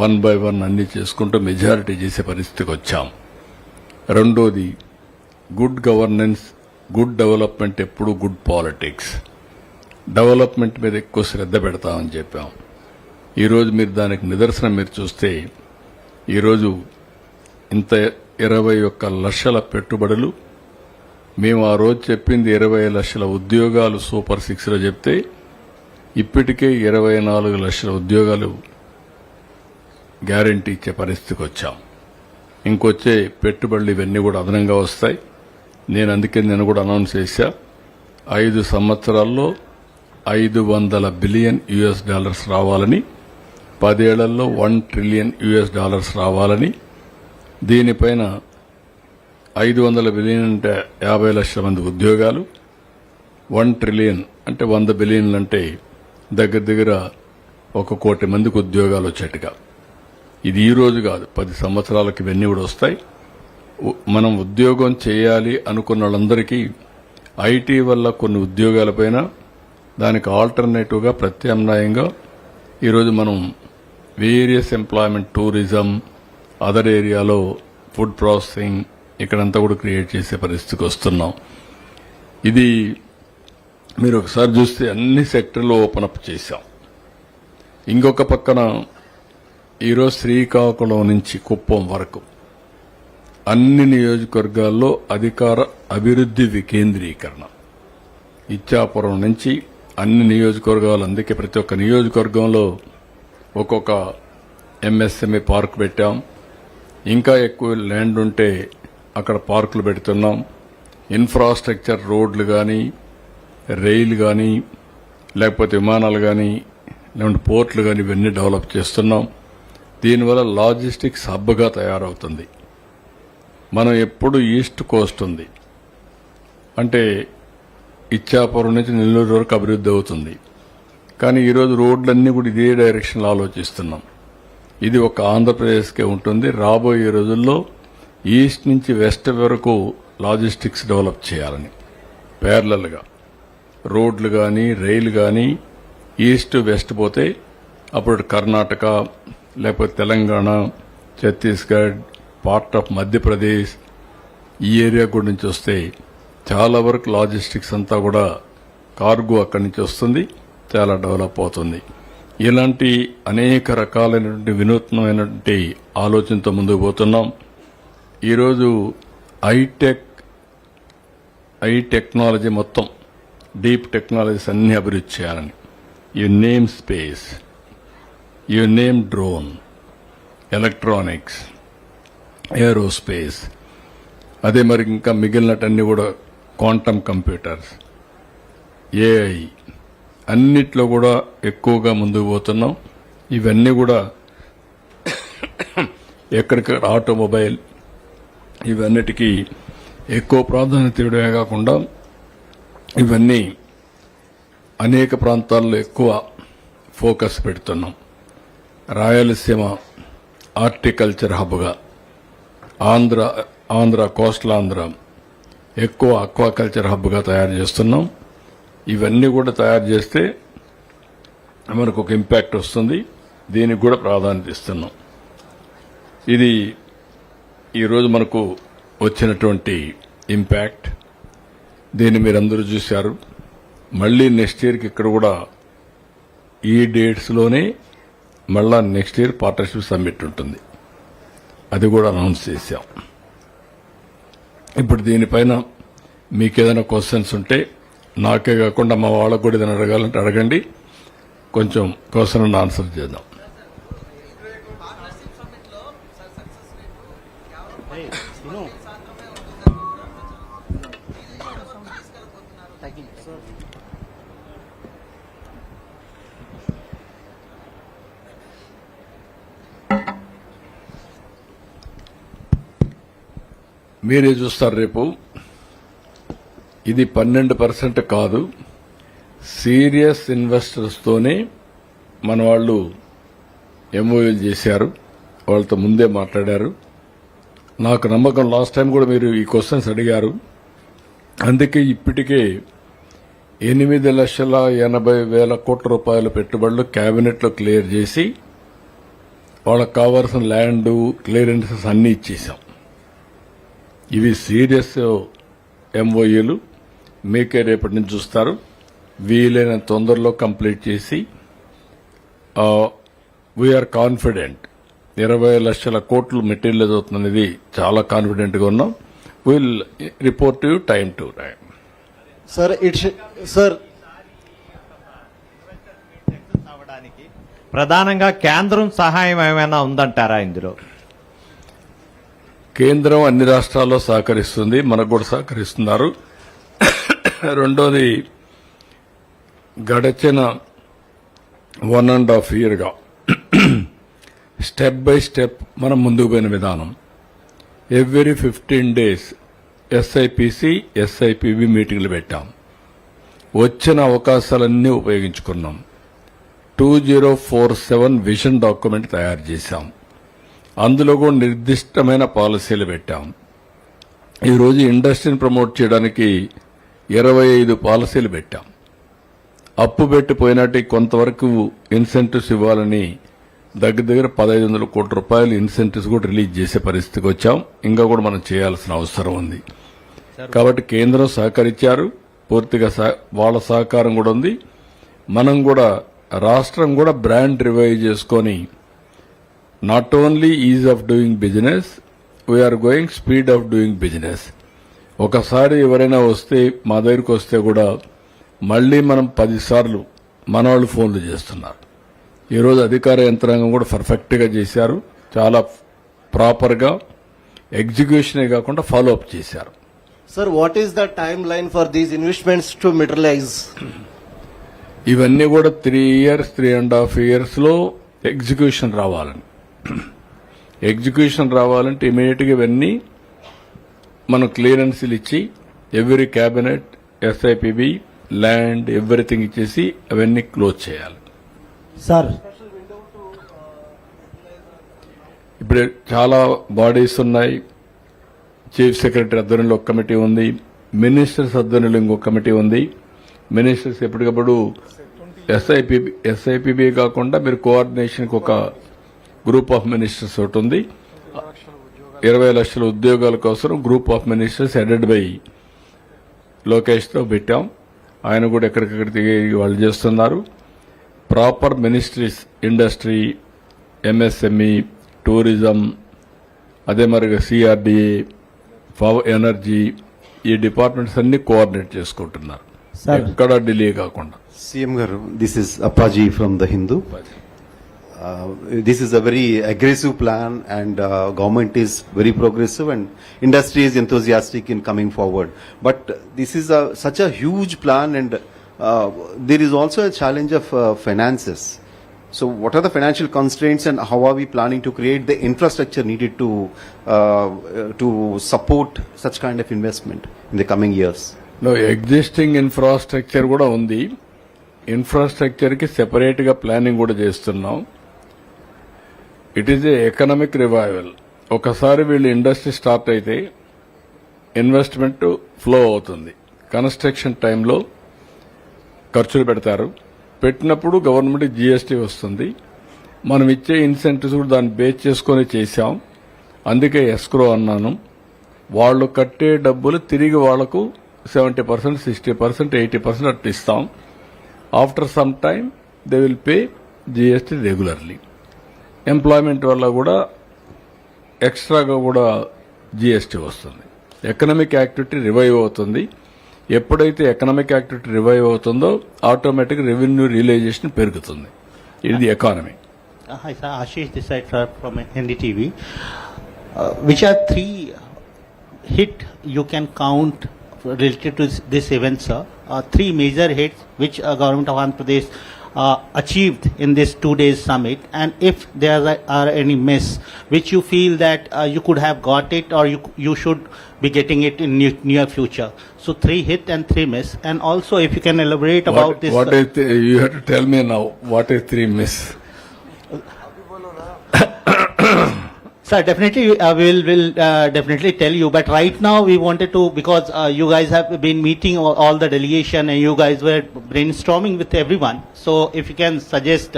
1 by 1 అన్ని చేసుకుంటూ మెజారిటీ చేసే పరిస్థితికి వచ్చాం. రెండోది గుడ్ గవర్నెన్స్, గుడ్ డెవలప్మెంట్, ఎప్పుడు గుడ్ పాలిటిక్స్. డెవలప్మెంట్ మీద ఎక్కువ శ్రద్ధ పెడతామని చెప్పాం. ఈరోజు మీరు దానికి నిదర్శనం మీరు చూస్తే, ఈరోజు ఇంత 21 లక్షల పెట్టుబడులు, మేము ఆ రోజు చెప్పింది 20 లక్షల ఉద్యోగాలు సూపర్ 6లో చెప్తే ఇప్పటికే 24 లక్షల ఉద్యోగాలు గ్యారంటీ ఇచ్చే పరిస్థితికి వచ్చాం. ఇంకొచ్చే పెట్టుబడులు ఇవన్నీ కూడా అదనంగా వస్తాయి. నేను కూడా అనౌన్స్ చేశా, 5 సంవత్సరాల్లో $500 బిలియన్ రావాలని, 10 ఏళ్లలో $1 ట్రిలియన్ రావాలని. దీనిపైన 500 బిలియన్ అంటే 50 లక్షల మంది ఉద్యోగాలు, 1 ట్రిలియన్ అంటే 100 బిలియన్లు అంటే దగ్గర 1 కోటి మందికి ఉద్యోగాలు వచ్చేట్టుగా. ఇది ఈ రోజు కాదు, 10 సంవత్సరాలకి ఇవన్నీ కూడా వస్తాయి. మనం ఉద్యోగం చేయాలి అనుకున్న వాళ్ళందరికీ ఐటీ వల్ల కొన్ని ఉద్యోగాలపైన దానికి ఆల్టర్నేటివ్గా ప్రత్యామ్నాయంగా ఈరోజు మనం వేరియస్ ఎంప్లాయ్మెంట్, టూరిజం, అదర్ ఏరియాలో ఫుడ్ ప్రాసెసింగ్ ఇక్కడంతా కూడా క్రియేట్ చేసే పరిస్థితికి వస్తున్నాం. ఇది మీరు ఒకసారి చూస్తే అన్ని సెక్టర్లో ఓపెన్ అప్ చేశాం. ఇంకొక పక్కన ఈరోజు శ్రీకాకుళం నుంచి కుప్పం వరకు అన్ని నియోజకవర్గాల్లో అధికార అభివృద్ది వికేంద్రీకరణ. ఇచ్చాపురం నుంచి అన్ని నియోజకవర్గాలు, అందుకే ప్రతి ఒక్క నియోజకవర్గంలో ఒక్కొక్క ఎంఎస్ఎంఈ పార్క్ పెట్టాం. ఇంకా ఎక్కువ ల్యాండ్ ఉంటే అక్కడ పార్కులు పెడుతున్నాం. ఇన్ఫ్రాస్ట్రక్చర్, రోడ్లు కానీ, రైలు కానీ, లేకపోతే విమానాలు కానీ, లేకుంటే పోర్ట్లు కానీ ఇవన్నీ డెవలప్ చేస్తున్నాం. దీనివల్ల లాజిస్టిక్స్ హబ్గా తయారవుతుంది. మనం ఎప్పుడు ఈస్ట్ కోస్ట్ ఉంది అంటే ఇచ్చాపురం నుంచి నెల్లూరు వరకు అభివృద్ధి అవుతుంది. కానీ ఈరోజు రోడ్లన్నీ కూడా ఇదే డైరెక్షన్లో ఆలోచిస్తున్నాం. ఇది ఒక ఆంధ్రప్రదేశ్కే ఉంటుంది. రాబోయే రోజుల్లో ఈస్ట్ నుంచి వెస్ట్ వరకు లాజిస్టిక్స్ డెవలప్ చేయాలని ప్యారలల్గా రోడ్లు కానీ, రైలు కానీ ఈస్ట్ వెస్ట్ పోతే అప్పుడు కర్ణాటక, లేకపోతే తెలంగాణ, ఛత్తీస్గఢ్, పార్ట్ ఆఫ్ మధ్యప్రదేశ్ ఈ ఏరియా కూడా నుంచి వస్తే చాలా వరకు లాజిస్టిక్స్ అంతా కూడా కార్గో అక్కడి నుంచి వస్తుంది, చాలా డెవలప్ అవుతుంది. ఇలాంటి అనేక రకాలైనటువంటి వినూత్నమైనటువంటి ఆలోచనతో ముందుకు పోతున్నాం. ఈరోజు ఐ టెక్నాలజీ మొత్తం డీప్ టెక్నాలజీస్ అన్ని అభివృద్ధి చేయాలని. You name space, you name drone, electronics, aerospace, అదే మరి ఇంకా మిగిలినటన్నీ కూడా క్వాంటమ్ కంప్యూటర్స్, ఏఐ అన్నిట్లో కూడా ఎక్కువగా ముందుకు పోతున్నాం. ఇవన్నీ కూడా ఎక్కడిక్కడ ఆటోమొబైల్ ఇవన్నిటికీ ఎక్కువ ప్రాధాన్యత ఇవ్వడమే కాకుండా ఇవన్నీ అనేక ప్రాంతాల్లో ఎక్కువ ఫోకస్ పెడుతున్నాం. రాయలసీమ హార్టికల్చర్ హబ్గా, ఆంధ్ర కోస్టల్ ఆంధ్ర ఎక్కువ అక్వాకల్చర్ హబ్గా తయారు చేస్తున్నాం. ఇవన్నీ కూడా తయారు చేస్తే మనకు ఒక ఇంపాక్ట్ వస్తుంది. దీనికి కూడా ప్రాధాన్యత ఇస్తున్నాం. ఇది ఈరోజు మనకు వచ్చినటువంటి ఇంపాక్ట్. దీన్ని మీరందరూ చూశారు. మళ్లీ నెక్స్ట్ ఇయర్కి ఇక్కడ కూడా ఈ డేట్స్లోనే మళ్ళా నెక్స్ట్ ఇయర్ పార్ట్నర్షిప్ సమ్మిట్ ఉంటుంది. అది కూడా అనౌన్స్ చేశాం. ఇప్పుడు దీనిపైన మీకు ఏదైనా క్వశ్చన్స్ ఉంటే నాకే కాకుండా మా వాళ్ళకు కూడా ఏదైనా అడగాలంటే అడగండి, కొంచెం క్వశ్చన్ ఆన్సర్ చేద్దాం. మీరే చూస్తారు రేపు ఇది 12% కాదు, సీరియస్ ఇన్వెస్టర్స్ తోనే మన వాళ్ళు ఎంఓయూలు చేశారు, వాళ్ళతో ముందే మాట్లాడారు. నాకు నమ్మకం, లాస్ట్ టైం కూడా మీరు ఈ క్వశ్చన్స్ అడిగారు, అందుకే ఇప్పటికే 8,80,000 కోట్ల రూపాయల పెట్టుబడులు కేబినెట్లో క్లియర్ చేసి వాళ్ళకు కావాల్సిన ల్యాండ్ క్లియరెన్సెస్ అన్ని ఇచ్చేశాం. ఇవి సీరియస్ ఎంఓయూలు, మీకే రేపటి నుంచి చూస్తారు. వీలైన తొందరలో కంప్లీట్ చేసి వీఆర్ కాన్ఫిడెంట్ 20 లక్షల కోట్లు మెటీరియల్ అవుతుందనేది చాలా కాన్ఫిడెంట్ గా ఉన్నాం. Will report you time to time. Sir ప్రధానంగా కేంద్రం సహాయం ఏమైనా ఉందంటారా ఇందులో? కేంద్రం అన్ని రాష్ట్రాల్లో సహకరిస్తుంది, మనకు కూడా సహకరిస్తున్నారు. రెండోది, గడిచిన 1.5 yearగా స్టెప్ బై స్టెప్ మనం ముందుకు పోయిన విధానం. ఎవ్రీ 15 days ఎస్ఐపిసి ఎస్ఐపిబి మీటింగ్లు పెట్టాం. వచ్చిన అవకాశాలన్నీ ఉపయోగించుకున్నాం. 2047 విజన్ డాక్యుమెంట్ తయారు చేశాం. అందులో కూడా నిర్దిష్టమైన పాలసీలు పెట్టాం. ఈరోజు ఇండస్ట్రీని ప్రమోట్ చేయడానికి 25 పాలసీలు పెట్టాం. అప్పు పెట్టిపోయినట్టు కొంతవరకు ఇన్సెంటివ్స్ ఇవ్వాలని దగ్గర 1,500 కోట్ల రూపాయలు ఇన్సెంటివ్స్ కూడా రిలీజ్ చేసే పరిస్థితికి వచ్చాం. ఇంకా కూడా మనం చేయాల్సిన అవసరం ఉంది. కాబట్టి కేంద్రం సహకరించారు, పూర్తిగా వాళ్ళ సహకారం కూడా ఉంది. మనం కూడా రాష్ట్రం కూడా బ్రాండ్ రివైవ్ చేసుకొని not only ease of doing business, we are going speed of doing business. ఒకసారి ఎవరైనా వస్తే మా దగ్గరికి వస్తే కూడా మళ్లీ మనం 10 సార్లు మన వాళ్ళు ఫోన్లు చేస్తున్నారు. ఈరోజు అధికార యంత్రాంగం కూడా పర్ఫెక్ట్ గా చేశారు, చాలా ప్రాపర్ గా ఎగ్జిక్యూషనే కాకుండా ఫాలో అప్ చేశారు. Sir, what is the time line for these investments to materialise? ఇవన్నీ కూడా 3 years, 3.5 years లో ఎగ్జిక్యూషన్ రావాలని. ఎగ్జిక్యూషన్ రావాలంటే ఇమీడియట్ గా ఇవన్నీ మనం క్లియరెన్స్లు ఇచ్చి every cabinet, SIPB, land, everything ఇచ్చేసి అవన్నీ క్లోజ్ చేయాలి. సార్, ఇప్పుడు చాలా బాడీస్ ఉన్నాయి. చీఫ్ సెక్రటరీ ఆధ్వర్యంలో ఒక కమిటీ ఉంది, మినిస్టర్స్ ఆధ్వర్యంలో ఇంకొక కమిటీ ఉంది. మినిస్టర్స్ ఎప్పటికప్పుడు ఎస్ఐపిబి కాకుండా మీరు కోఆర్డినేషన్కి ఒక గ్రూప్ ఆఫ్ మినిస్టర్స్ ఒకటి ఉంది. 20 లక్షల ఉద్యోగాల కోసం group of ministers headed by Lokesh తో పెట్టాం. ఆయన కూడా ఎక్కడికక్కడ వాళ్ళు చేస్తున్నారు. Proper ministries, industry, MSME, tourism, అదే మరిగా సిఆర్డీఏ, ఎనర్జీ, ఈ డిపార్ట్మెంట్స్ అన్ని కోఆర్డినేట్ చేసుకుంటున్నారు, ఎక్కడ డిలే కాకుండా. సీఎం గారు, this is Appaji from the Hindu. This is a very aggressive plan, and government is very progressive and industry is enthusiastic in coming forward. But this is such a huge plan, and there is also a challenge of finances. So what are the financial constraints, and how are we planning to create the infrastructure needed to support such kind of investment in the coming years? No, existing infrastructure కూడా ఉంది. ఇన్ఫ్రాస్ట్రక్చర్ కి సెపరేట్ గా ప్లానింగ్ కూడా చేస్తున్నాం. It is a economic revival. ఒకసారి వీళ్ళు ఇండస్ట్రీ స్టార్ట్ అయితే ఇన్వెస్ట్మెంట్ ఫ్లో అవుతుంది. కన్స్ట్రక్షన్ టైంలో ఖర్చులు పెడతారు. పెట్టినప్పుడు గవర్నమెంట్ జీఎస్టీ వస్తుంది. మనం ఇచ్చే ఇన్సెంటివ్స్ కూడా దాన్ని బేస్ చేసుకుని చేశాం. అందుకే ఎస్క్రో అన్నాను. వాళ్ళు కట్టే డబ్బులు తిరిగి వాళ్లకు 70%, 60%, 80% అట్లా ఇస్తాం. After some time they will pay GST regularly. Employment వల్ల కూడా ఎక్స్ట్రాగా కూడా జీఎస్టీ వస్తుంది. ఎకనామిక్ యాక్టివిటీ రివైవ్ అవుతుంది. ఎప్పుడైతే ఎకనామిక్ యాక్టివిటీ రివైవ్ అవుతుందో ఆటోమేటిక్ రెవెన్యూ రియలైజేషన్ పెరుగుతుంది. ఇది economy. Hi, sir. Ashish this side, sir, from Hindi TV. Which are three hit you can count related to this event, sir? Three major hits which government of Andhra Pradesh achieved in this 2 days summit, and if there are any miss which you feel that you could have got it or you should be getting it in near future. So 3 hit and 3 miss, and also if you can elaborate about this. What is you have to tell me now? What is 3 miss? Sir, definitely will definitely tell you. But right now we wanted to, because you guys have been meeting all the delegation and you guys were brainstorming with everyone. So if you can suggest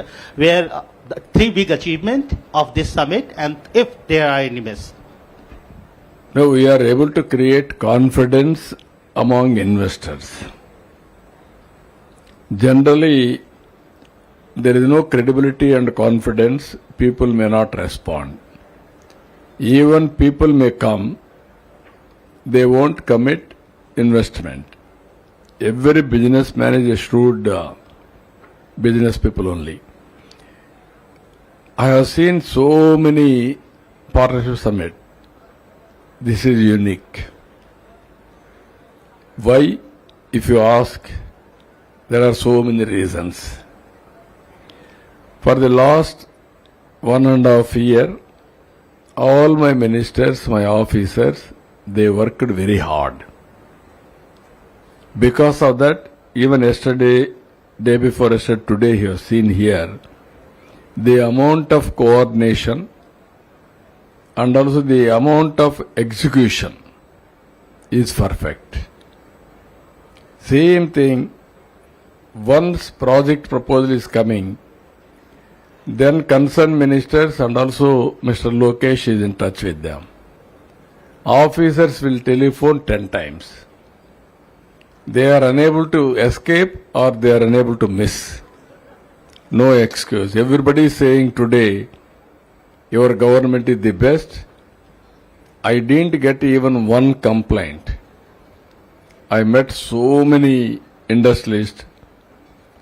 where the 3 big achievement of this summit and if there are any miss. No, we are able to create confidence among investors. Generally, there is no credibility and confidence. People may not respond. Even people may come, they won't commit investment. Every businessman is a shrewd business people only. I have seen so many partnership summit. This is unique. Why? If you ask, there are so many reasons. For the last 1.5 years, all my ministers, my officers, they worked very hard. Because of that, even yesterday, day before yesterday, today you have seen here, the amount of coordination and also the amount of execution is perfect. Same thing, once project proposal is coming, then concerned ministers and also Mr. Lokesh is in touch with them. Officers will telephone 10 times. They are unable to escape or they are unable to miss. No excuse. Everybody is saying today, your government is the best. I didn't get even one complaint. I met so many industrialists,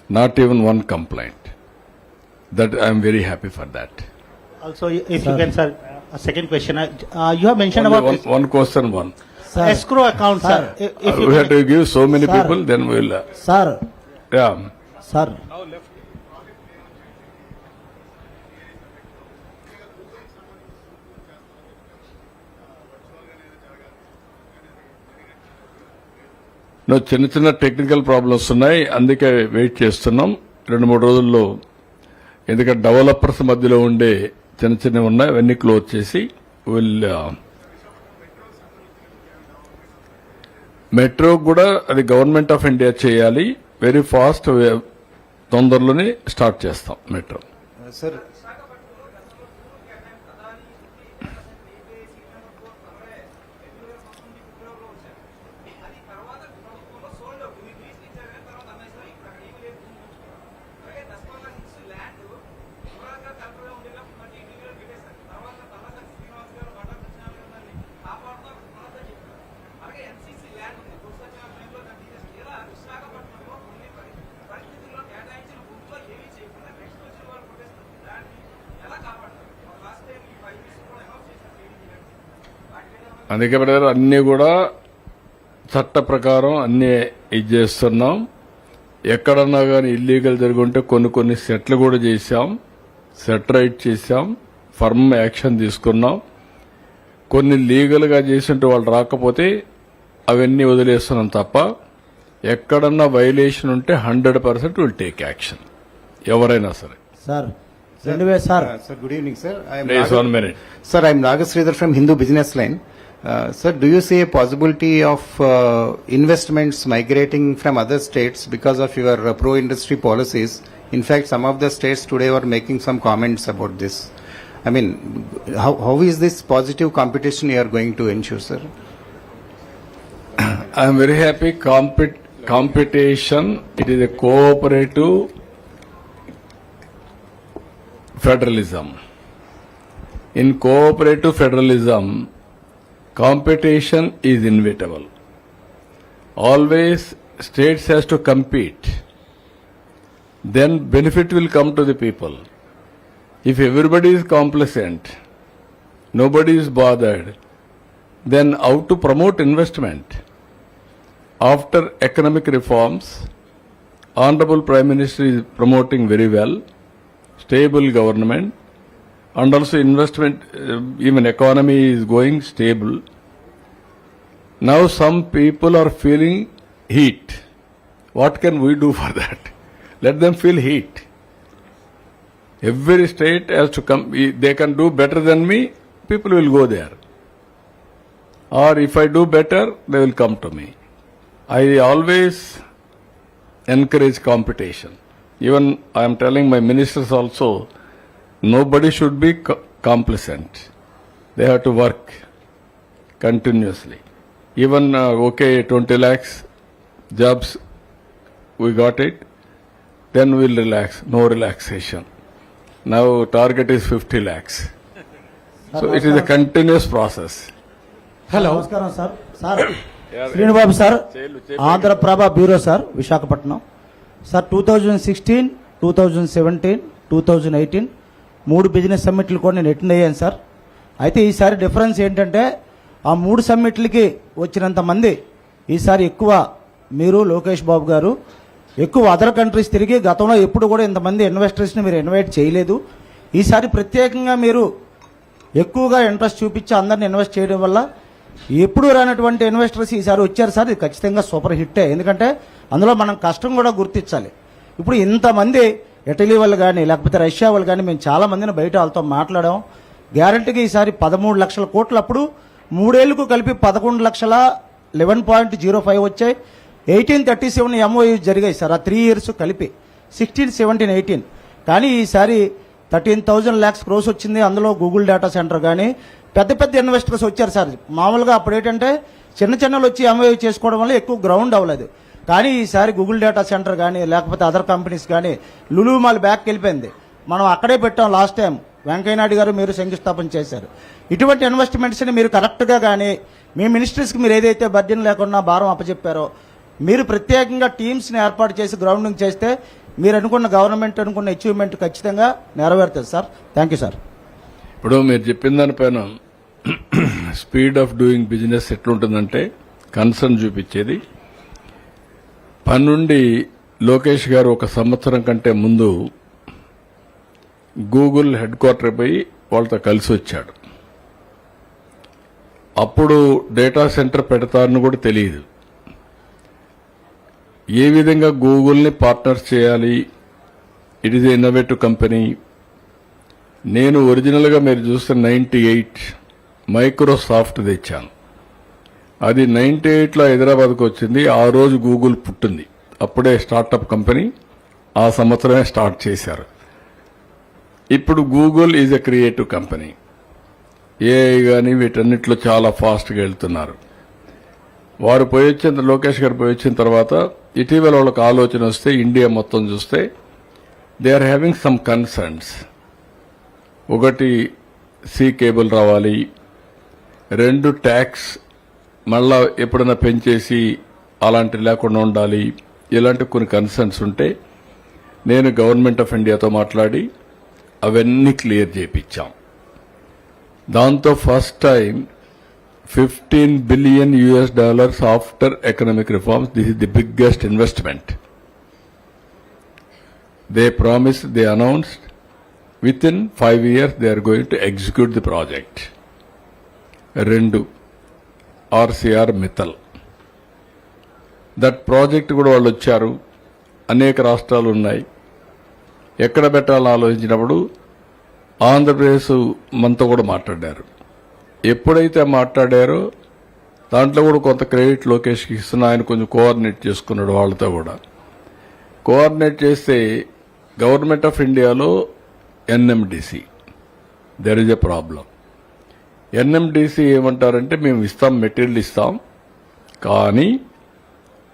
not even one complaint. That I am very happy for that. Also, if you can, sir, a second question. You have mentioned Only about one question, one. Sir, escrow account, sir. If you We have can, to give so many Sir. people, then we will. sir, Yeah. sir. చిన్న చిన్న టెక్నికల్ ప్రాబ్లమ్స్ ఉన్నాయి, అందుకే వెయిట్ చేస్తున్నాం 2-3 రోజుల్లో. ఎందుకంటే డెవలపర్స్ మధ్యలో ఉండే చిన్న చిన్నవి ఉన్నాయి, అవన్నీ క్లోజ్ చేసి మెట్రో కూడా అది గవర్నమెంట్ ఆఫ్ ఇండియా చేయాలి. వెరీ ఫాస్ట్, తొందరలోనే స్టార్ట్ చేస్తాం మెట్రో. Sir, అందుకే బ్రదర్ అన్ని కూడా చట్ట ప్రకారం అన్ని ఇది చేస్తున్నాం. ఎక్కడన్నా కానీ ఇల్లీగల్ జరుగుంటే కొన్ని సెట్లు కూడా చేశాం, సెట్ రైట్ చేశాం, ఫర్మ్ యాక్షన్ తీసుకున్నాం. కొన్ని లీగల్ గా చేసింటే వాళ్ళు రాకపోతే అవన్నీ వదిలేస్తున్నాం తప్ప ఎక్కడన్నా వైలేషన్ ఉంటే 100% విల్ టేక్ యాక్షన్, ఎవరైనా సరే. Sir, anyway, sir. sir, good evening, sir. I am Please, 1 minute. Sir, I am Nagasridhar from Hindu Business Line. Sir, do you see a possibility of investments migrating from other states because of your pro-industry policies? In fact, some of the states today were making some comments about this. I mean, how is this positive competition you are going to ensure, sir? I am very happy. Competition, it is a cooperative federalism. In cooperative federalism, competition is inevitable. Always states has to compete. Then benefit will come to the people. If everybody is complacent, nobody is bothered, then how to promote investment? After economic reforms, Honorable Prime Minister is promoting very well, stable government, and also investment, even economy is going stable. Now some people are feeling heat. What can we do for that? Let them feel heat. Every state has to come, they can do better than me, people will go there. Or if I do better, they will come to me. I always encourage competition. Even I am telling my ministers also, nobody should be complacent. They have to work continuously. Even, 20 lakhs jobs, we got it, then we'll relax, no relaxation. Now target is 50 lakhs. So it is a continuous process. Hello నమస్కారం sir. Sir Srinibabu sir, Andhra Prabha bureau sir, Visakhapatnam sir. 2016, 2017, 2018 3 business సమ్మిట్లు కూడా నేను అటెండ్ అయ్యాను సార్. అయితే ఈసారి డిఫరెన్స్ ఏంటంటే ఆ 3 సమ్మిట్లకి వచ్చినంత మంది ఈసారి ఎక్కువ మీరు లోకేష్ బాబు గారు ఎక్కువ అదర్ కంట్రీస్ తిరిగి గతంలో ఎప్పుడు కూడా ఇంతమంది ఇన్వెస్టర్స్ని మీరు ఇన్వైట్ చేయలేదు. ఈసారి ప్రత్యేకంగా మీరు ఎక్కువగా ఇంట్రెస్ట్ చూపించి అందరిని ఇన్వెస్ట్ చేయడం వల్ల ఎప్పుడు రానటువంటి ఇన్వెస్టర్స్ ఈసారి వచ్చారు సార్. ఇది ఖచ్చితంగా సూపర్ హిట్టే, ఎందుకంటే అందులో మనం కష్టం కూడా గుర్తించాలి. ఇప్పుడు ఇంతమంది ఇటలీ వాళ్ళు కానీ లేకపోతే రష్యా వాళ్ళు కానీ మేము చాలా మందిని బయట వాళ్ళతో మాట్లాడాం. గ్యారంటీగా ఈసారి 13 లక్షల కోట్లు, అప్పుడు 3 ఏళ్లకు కలిపి 11,11.05 వచ్చాయి. 1837 MOU జరిగాయి సార్, ఆ 3 years కలిపి 16, 17, 18. కానీ ఈసారి 13,000 lakhs క్రోస్ వచ్చింది. అందులో గూగుల్ డేటా సెంటర్ కానీ పెద్ద పెద్ద ఇన్వెస్టర్స్ వచ్చారు సార్. మామూలుగా అప్పుడు ఏంటంటే చిన్న చిన్నలు వచ్చి MOU చేసుకోవడం వల్ల ఎక్కువ గ్రౌండ్ అవ్వలేదు. కానీ ఈసారి గూగుల్ డేటా సెంటర్ కానీ లేకపోతే అదర్ కంపెనీస్ కానీ లులు మాల్ బ్యాక్ వెళ్ళిపోయింది. మనం అక్కడే పెట్టాం లాస్ట్ టైం. వెంకయ్యనాయుడు గారు మీరు శంకుస్థాపన చేశారు. ఇటువంటి ఇన్వెస్ట్మెంట్స్ని మీరు కరెక్ట్గా కానీ మీ మినిస్ట్రీస్కి మీరు ఏదైతే బడ్జెట్ లేకుండా భారం అప్పచెప్పారో మీరు ప్రత్యేకంగా టీమ్స్ని ఏర్పాటు చేసి గ్రౌండింగ్ చేస్తే మీరు అనుకున్న గవర్నమెంట్ అనుకున్న అచీవ్మెంట్ ఖచ్చితంగా నెరవేరుతుంది సార్. Thank you sir. ఇప్పుడు మీరు చెప్పిన దానిపైన స్పీడ్ ఆఫ్ డూయింగ్ బిజినెస్ ఎట్లుంటుందంటే కన్సర్న్ చూపించేది. పన్నుండి లోకేష్ గారు 1 సంవత్సరం కంటే ముందు గూగుల్ హెడ్ క్వార్టర్ పోయి వాళ్ళతో కలిసి వచ్చాడు. అప్పుడు డేటా సెంటర్ పెడతారని కూడా తెలియదు. ఏ విధంగా గూగుల్ని పార్ట్నర్స్ చేయాలి, ఇట్ ఈజ్ ఇన్నోవేటివ్ కంపెనీ. నేను ఒరిజినల్గా మీరు చూస్తే 98 మైక్రోసాఫ్ట్ తెచ్చాను. అది 98లో హైదరాబాద్కు వచ్చింది. ఆ రోజు గూగుల్ పుట్టింది. అప్పుడే స్టార్టప్ కంపెనీ, ఆ సంవత్సరమే స్టార్ట్ చేశారు. ఇప్పుడు Google is a creative company. AI కానీ వీటన్నిటిలో చాలా ఫాస్ట్గా వెళ్తున్నారు. వారు లోకేష్ గారు పోయి వచ్చిన తర్వాత ఇటీవల వాళ్ళకి ఆలోచన వస్తే ఇండియా మొత్తం చూస్తే they are having some concerns. ఒకటి సీ కేబుల్ రావాలి, 2 ట్యాక్స్ మళ్ళా ఎప్పుడైనా పెంచేసి అలాంటి లేకుండా ఉండాలి. ఇలాంటి కొన్ని కన్సర్న్స్ ఉంటే నేను గవర్నమెంట్ ఆఫ్ ఇండియాతో మాట్లాడి అవన్నీ క్లియర్ చేయించాం. దాంతో first time $15 billion after economic reforms. This is the biggest investment. They promised, they announced, within 5 years they are going to execute the project. 2, RCR Mittal. That project కూడా వాళ్ళు వచ్చారు. అనేక రాష్ట్రాలు ఉన్నాయి. ఎక్కడ పెట్టాలని ఆలోచించినప్పుడు ఆంధ్రప్రదేశ్ మనతో కూడా మాట్లాడారు. ఎప్పుడైతే మాట్లాడారో దాంట్లో కూడా కొంత క్రెడిట్ లోకేష్కి ఇస్తున్నా. ఆయన కొంచెం కోఆర్డినేట్ చేసుకున్నాడు వాళ్ళతో కూడా. కోఆర్డినేట్ చేస్తే గవర్నమెంట్ ఆఫ్ ఇండియాలో NMDC there is a problem. NMDC ఏమంటారంటే మేము ఇస్తాం, మెటీరియల్ ఇస్తాం, కానీ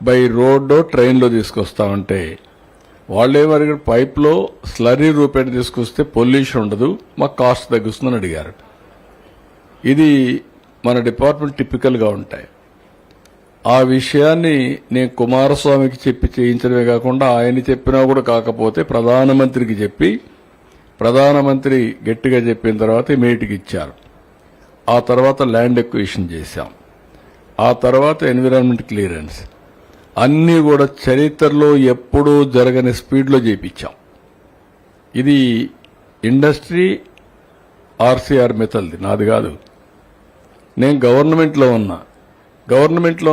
బై రోడ్డో ట్రైన్లో తీసుకొస్తామంటే వాళ్ళేమో పైప్లో స్లరీ రూపేణ తీసుకొస్తే పొల్యూషన్ ఉండదు, మాకు కాస్ట్ తగ్గుస్తుందని అడిగారు. ఇది మన డిపార్ట్మెంట్ టిపికల్గా ఉంటాయి. ఆ విషయాన్ని నేను కుమారస్వామికి చెప్పి చేయించడమే కాకుండా ఆయన చెప్పినా కూడా కాకపోతే ప్రధానమంత్రికి చెప్పి ప్రధానమంత్రి గట్టిగా చెప్పిన తర్వాత ఇమీడియట్గా ఇచ్చారు. ఆ తర్వాత ల్యాండ్ ఎక్విజిషన్ చేశాం. ఆ తర్వాత ఎన్విరాన్మెంట్ క్లియరెన్స్ అన్నీ కూడా చరిత్రలో ఎప్పుడూ జరగని స్పీడ్లో చేయించాం. ఇది ఇండస్ట్రీ ఆర్సీఆర్ మెథల్ది, నాది కాదు. నేను గవర్నమెంట్లో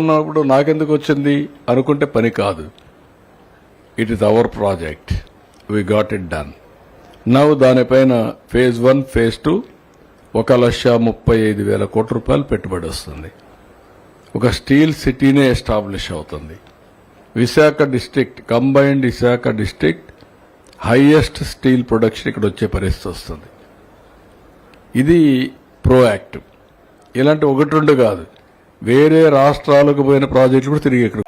ఉన్నప్పుడు నాకెందుకు వచ్చింది అనుకుంటే పని కాదు. It is our project, we got it done. Now దానిపైన ఫేజ్ 1 ఫేజ్ 2 1,35,000 కోట్ల రూపాయలు పెట్టుబడి వస్తుంది. ఒక స్టీల్ సిటీనే ఎస్టాబ్లిష్ అవుతుంది. Visakha district, combined Visakha district highest steel production ఇక్కడ వచ్చే పరిస్థితి వస్తుంది. ఇది ప్రోయాక్టివ్. ఇలాంటి 1-2 కాదు, వేరే రాష్ట్రాలకు పోయిన ప్రాజెక్టులు కూడా తిరిగి ఇక్కడ